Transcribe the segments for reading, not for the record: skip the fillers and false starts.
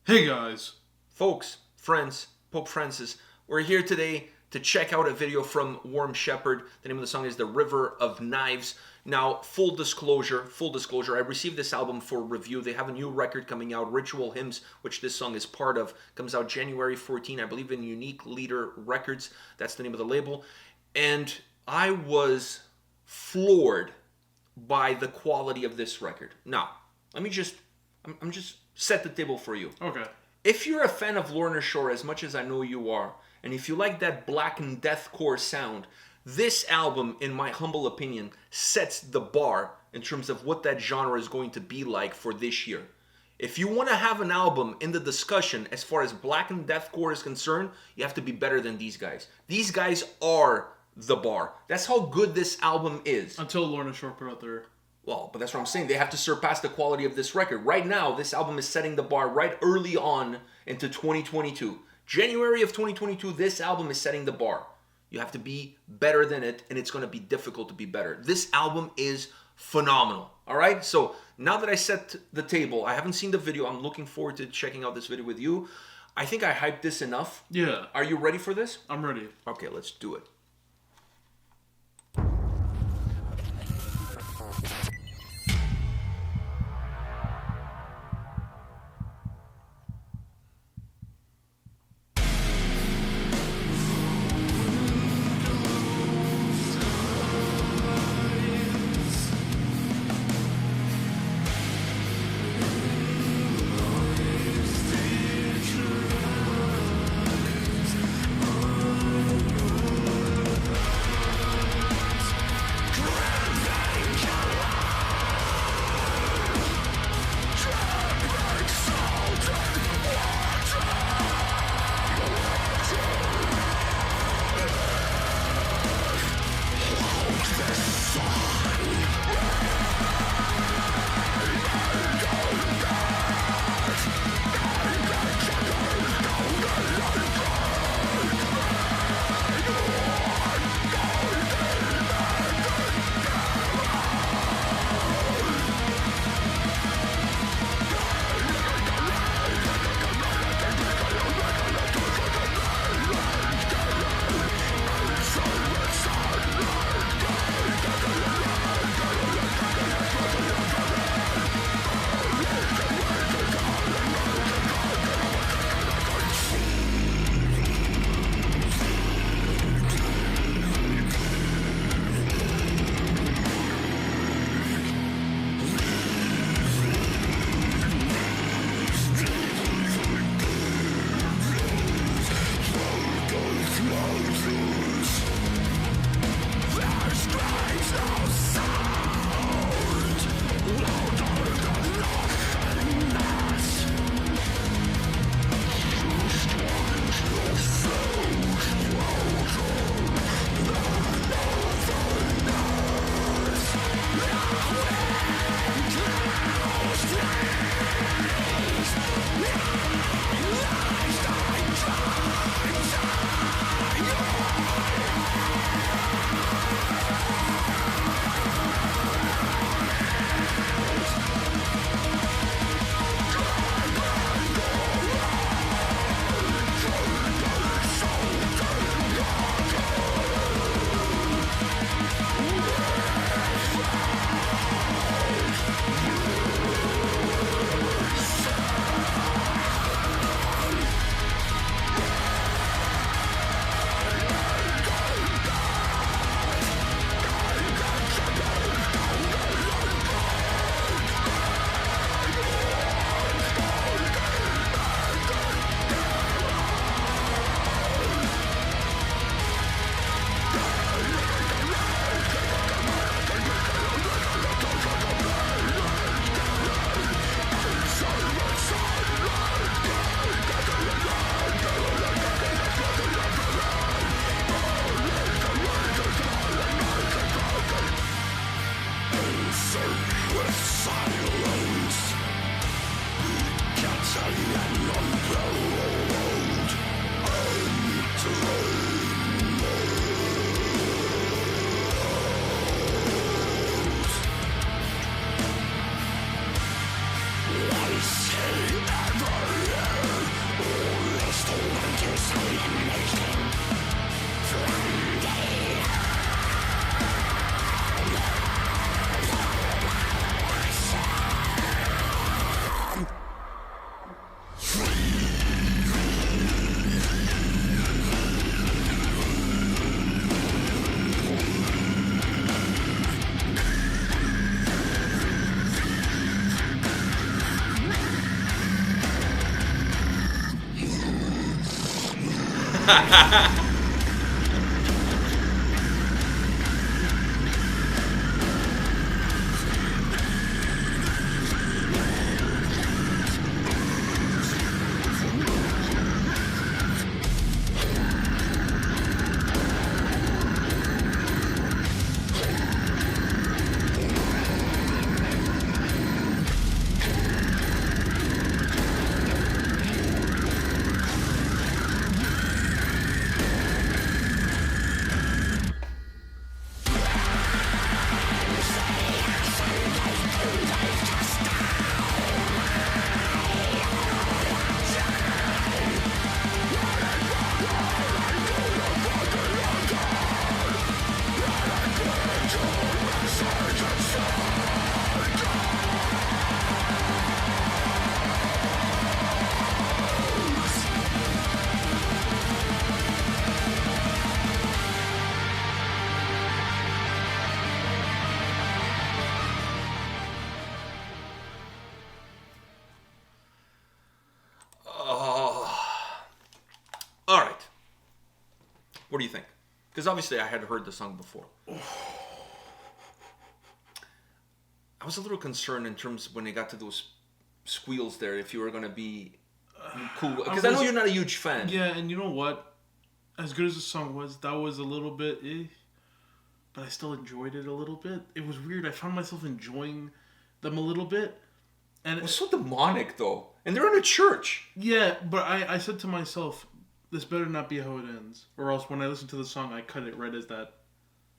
Hey guys. Folks, friends, Pope Francis, we're here today to check out a video from Warm Shepherd. The name of the song is The River of Knives. Now, full disclosure, I received this album for review. They have a new record coming out, Ritual Hymns, which this song is part of. Comes out January 14, I believe, in Unique Leader Records. That's the name of the label. And I was floored by the quality of this record. Now, I'm just set the table for you. Okay. If you're a fan of Lorna Shore as much as I know you are, and if you like that black and deathcore sound, this album, in my humble opinion, sets the bar in terms of what that genre is going to be like for this year. If you want to have an album in the discussion as far as black and deathcore is concerned, you have to be better than these guys. These guys are the bar. That's how good this album is. Until Lorna Shore put out their... Well, but that's what I'm saying. They have to surpass the quality of this record. Right now, this album is setting the bar right early on into 2022. January of 2022, this album is setting the bar. You have to be better than it, and it's going to be difficult to be better. This album is phenomenal. All right? So now that I set the table, I haven't seen the video. I'm looking forward to checking out this video with you. I think I hyped this enough. Yeah. Are you ready for this? I'm ready. Okay, let's do it. All right. What do you think? Because obviously I had heard the song before. I was a little concerned in terms of when they got to those squeals there, if you were going to be cool. Because I know you're not a huge fan. Yeah, and you know what? As good as the song was, that was a little bit but I still enjoyed it a little bit. It was weird. I found myself enjoying them a little bit. And it was so demonic, though. And they're in a church. Yeah, but I said to myself, this better not be how it ends. Or else when I listen to the song, I cut it right as that.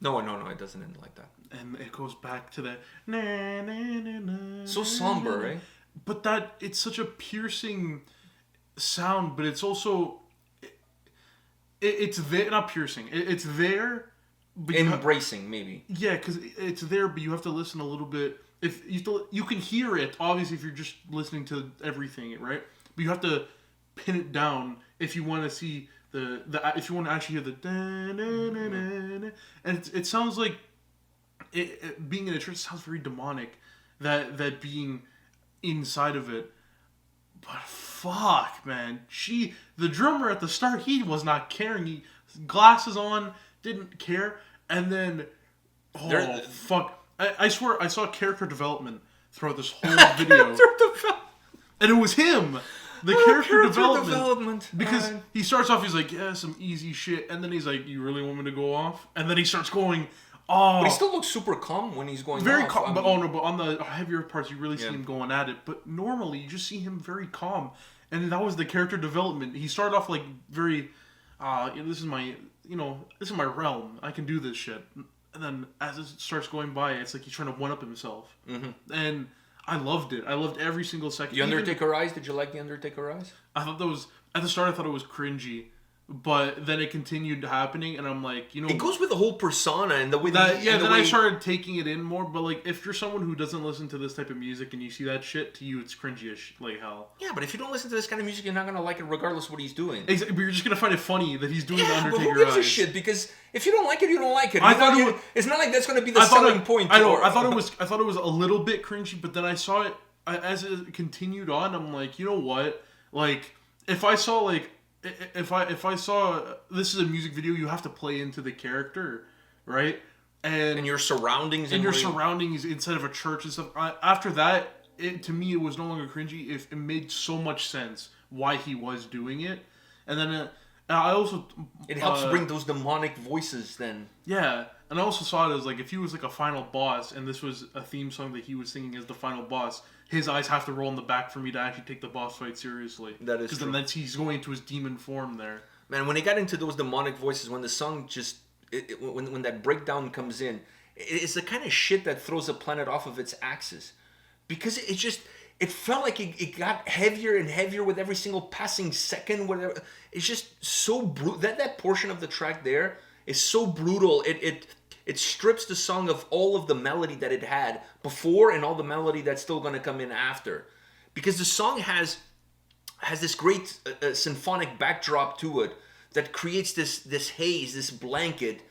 No, it doesn't end like that. And it goes back to that. Na, na, na, na, so somber, right? But it's such a piercing sound, but it's also... It's there, not piercing. It's there. But embracing, maybe. Yeah, because it's there, but you have to listen a little bit. If you can hear it, obviously, if you're just listening to everything, right? But you have to pin it down if you want to see if you want to actually hear the da, na, na, na, na. And it sounds like being in a church sounds very demonic. That being inside of it, but fuck, man, the drummer at the start, he was not caring. He glasses on, didn't care, and then fuck. I swear I saw character development throughout this whole video. And it was him. The character development. Because he starts off, he's like, yeah, some easy shit. And then he's like, you really want me to go off? And then he starts going, oh. But he still looks super calm when he's going very off. Calm. But on the heavier parts, you really see him going at it. But normally, you just see him very calm. And that was the character development. He started off like very, this is my realm. I can do this shit. And then as it starts going by, it's like he's trying to one-up himself. Mm-hmm. And I loved it. I loved every single second. The Undertaker eyes? Did you like the Undertaker eyes? I thought that was... At the start, I thought it was cringy. But then it continued happening, and I'm like, It goes with the whole persona and the way that... Yeah, then I started taking it in more, but like, if you're someone who doesn't listen to this type of music and you see that shit, to you it's cringy as like hell. Yeah, but if you don't listen to this kind of music, you're not going to like it regardless of what he's doing. Exactly, but you're just going to find it funny that he's doing the Undertaker but who gives a shit? Because if you don't like it, you don't like it. It's not like that's going to be the selling point. I know, I thought it was a little bit cringy, but then I saw it, as it continued on, I'm like, you know what? Like, if I saw this is a music video, you have to play into the character, right? And your surroundings. And your surroundings inside of a church and stuff. After that, to me, it was no longer cringy. It made so much sense why he was doing it. And then I also... It helps bring those demonic voices then. Yeah. And I also saw it as like, if he was like a final boss, and this was a theme song that he was singing as the final boss, his eyes have to roll in the back for me to actually take the boss fight seriously. That is true. Because then he's going into his demon form there. Man, when he got into those demonic voices, when the song just... when that breakdown comes in, it's the kind of shit that throws a planet off of its axis. Because it felt like it got heavier and heavier with every single passing second. Whatever. It's just so brutal. That portion of the track there is so brutal. It strips the song of all of the melody that it had before and all the melody that's still going to come in after. Because the song has this great symphonic backdrop to it that creates this haze, this blanket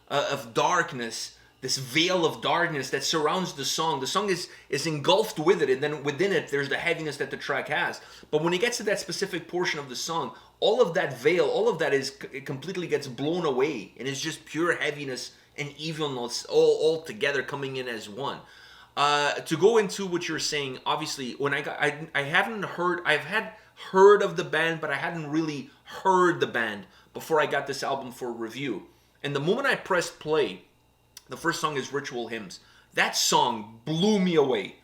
of darkness this veil of darkness that surrounds the song. The song is engulfed with it, and then within it, there's the heaviness that the track has. But when it gets to that specific portion of the song, all of that veil, all of that it completely gets blown away, and it's just pure heaviness and evilness all together coming in as one. To go into what you're saying, obviously, when I've had heard of the band, but I hadn't really heard the band before I got this album for review. And the moment I pressed play, the first song is Ritual Hymns. That song blew me away.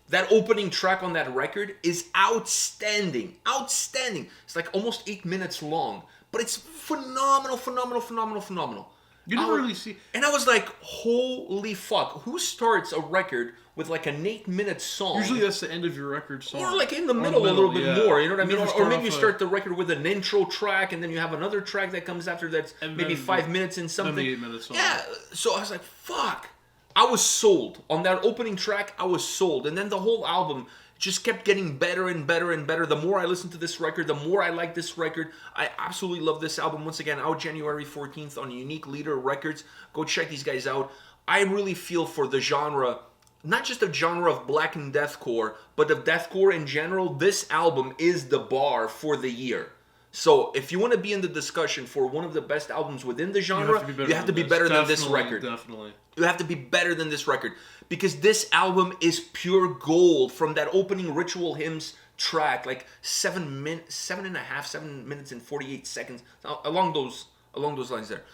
That opening track on that record is outstanding. Outstanding. It's like almost 8 minutes long, but it's phenomenal, phenomenal, phenomenal, phenomenal. You never really see... And I was like, holy fuck. Who starts a record with like an 8-minute song? Usually that's the end of your record song. Or like in the middle a little bit more, you know what I mean? Or maybe you start the record with an intro track, and then you have another track that comes after that's maybe 5 minutes and something. Then the 8-minute song. Yeah, so I was like, fuck. I was sold. On that opening track, I was sold. And then the whole album just kept getting better and better and better. The more I listened to this record, the more I like this record. I absolutely love this album. Once again, out January 14th on Unique Leader Records. Go check these guys out. I really feel for the genre, not just the genre of black and deathcore, but of deathcore in general. This album is the bar for the year. So if you want to be in the discussion for one of the best albums within the genre, you have to be better than this record. Definitely. You have to be better than this record. Because this album is pure gold from that opening Ritual Hymns track, like 7 minutes and 48 seconds, along those lines there.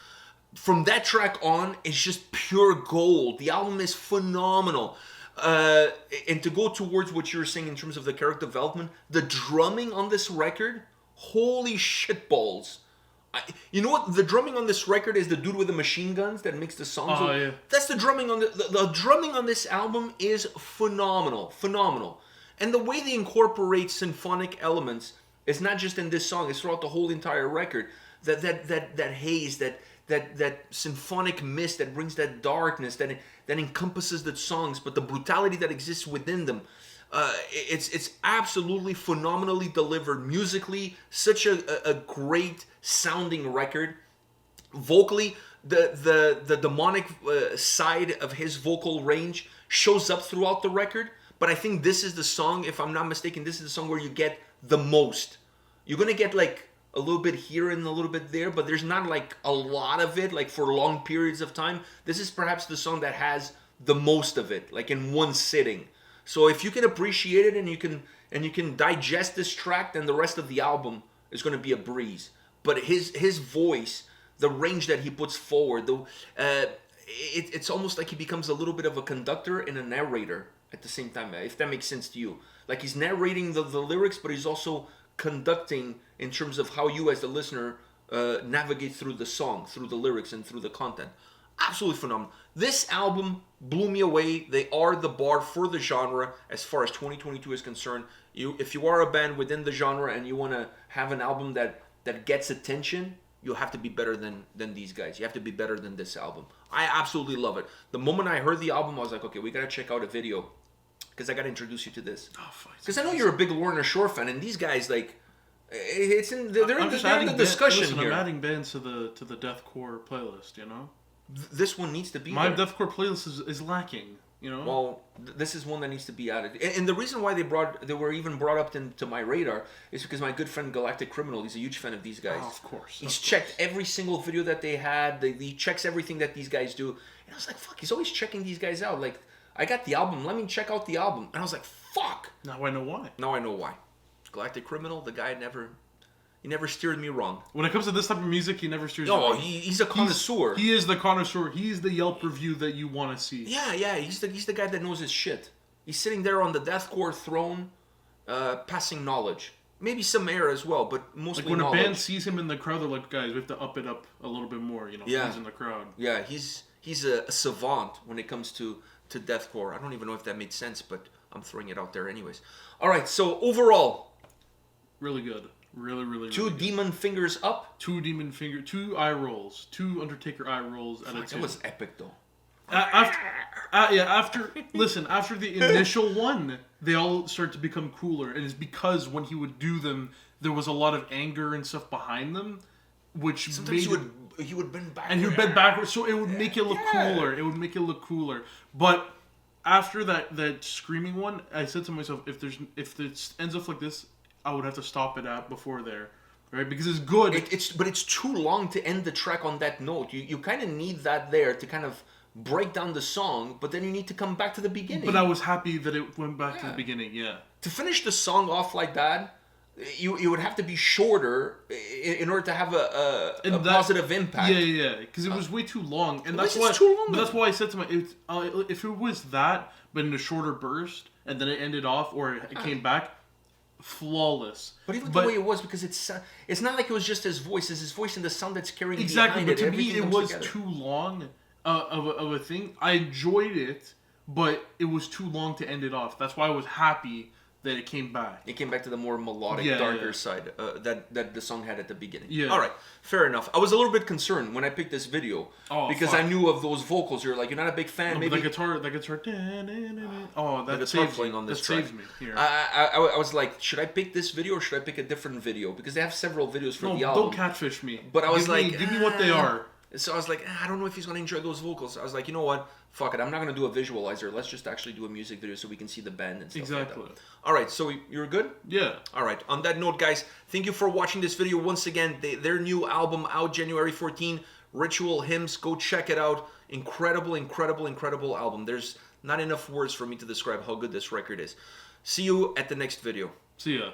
From that track on, it's just pure gold. The album is phenomenal. And to go towards what you're saying in terms of the character development, the drumming on this record, holy shitballs. You know what? The drumming on this record is the dude with the machine guns that makes the songs. Oh, yeah. That's the drumming on the drumming on this album is phenomenal. Phenomenal. And the way they incorporate symphonic elements is not just in this song, it's throughout the whole entire record. That haze, that symphonic mist that brings that darkness, that encompasses the songs, but the brutality that exists within them. It's absolutely phenomenally delivered musically. Such a great sounding record. Vocally, the demonic side of his vocal range shows up throughout the record. But I think this is the song, if I'm not mistaken, this is the song where you get the most. You're gonna get like a little bit here and a little bit there, but there's not like a lot of it, like for long periods of time. This is perhaps the song that has the most of it, like in one sitting. So if you can appreciate it and you can digest this track, then the rest of the album is going to be a breeze. But his voice, the range that he puts forward, it's almost like he becomes a little bit of a conductor and a narrator at the same time, if that makes sense to you. Like he's narrating the lyrics, but he's also conducting in terms of how you as the listener navigate through the song, through the lyrics, and through the content. Absolutely phenomenal. This album blew me away. They are the bar for the genre as far as 2022 is concerned. If you are a band within the genre and you want to have an album that gets attention, you'll have to be better than these guys. You have to be better than this album. I absolutely love it. The moment I heard the album, I was like, okay, we got to check out a video because I got to introduce you to this. Because I know you're a big Lorna Shore fan, and these guys, like, they're in the discussion listen, here. I'm adding bands to the deathcore playlist, you know? This one needs to be My there. deathcore playlist is lacking, you know? Well, this is one that needs to be added. And the reason why they were even brought up to my radar is because my good friend Galactic Criminal, he's a huge fan of these guys. Oh, of course. He's checked every single video that they had. He checks everything that these guys do. And I was like, fuck, he's always checking these guys out. Like, I got the album, let me check out the album. And I was like, fuck. Now I know why. Now I know why. Galactic Criminal, the guy he never steered me wrong. When it comes to this type of music, he never steers me No, wrong. he's a connoisseur. He is the connoisseur. He's the Yelp review that you want to see. Yeah, he's the guy that knows his shit. He's sitting there on the deathcore throne, passing knowledge. Maybe some air as well, but mostly like when knowledge. a band sees him in the crowd, they're like, guys, we have to up it up a little bit more, you know, Yeah. he's in the crowd. Yeah, he's a savant when it comes to deathcore. I don't even know if that made sense, but I'm throwing it out there anyways. All right, so overall, really good. Really two good. demon fingers up. 2 demon finger, 2 eye rolls, 2 Undertaker eye rolls out of 2. That was epic though. After the initial one, they all start to become cooler, and it's because when he would do them, there was a lot of anger and stuff behind them. which Sometimes made he would bend backwards. and he would bend backwards, so it would make it look cooler. It would make it look cooler. But after that screaming one, I said to myself, if it ends up like this, I would have to stop it at before there, right? Because it's good. But it's too long to end the track on that note. You kind of need that there to kind of break down the song, but then you need to come back to the beginning. But I was happy that it went back to the beginning. Yeah. To finish the song off like that, you would have to be shorter in order to have a positive impact. Yeah. Because it was way too long, and that's why. It's too long, but that's why I said to if it was that, but in a shorter burst, and then it ended off, or it came back, flawless. But even the way it was, because it's not like it was just his voice. It's his voice and the sound that's carrying exactly. behind But it. to me, it was together. too long of a thing. I enjoyed it, but it was too long to end it off. That's why I was happy that it came back. It came back to the more melodic, darker side that the song had at the beginning. Yeah. All right, fair enough. I was a little bit concerned when I picked this video because I knew of those vocals. You're like, you're not a big fan. No, maybe the guitar. Oh, that saves playing me. on this that track. saves me. Here. I was like, should I pick this video or should I pick a different video? Because they have several videos for the album. Don't catfish me. But I was give me what they are. So I was like, I don't know if he's going to enjoy those vocals. I was like, you know what? Fuck it. I'm not going to do a visualizer. Let's just actually do a music video so we can see the band and stuff like that. All right. So you're good? Yeah. All right. On that note, guys, thank you for watching this video. Once again, their new album out January 14, Ritual Hymns. Go check it out. Incredible, incredible, incredible album. There's not enough words for me to describe how good this record is. See you at the next video. See ya.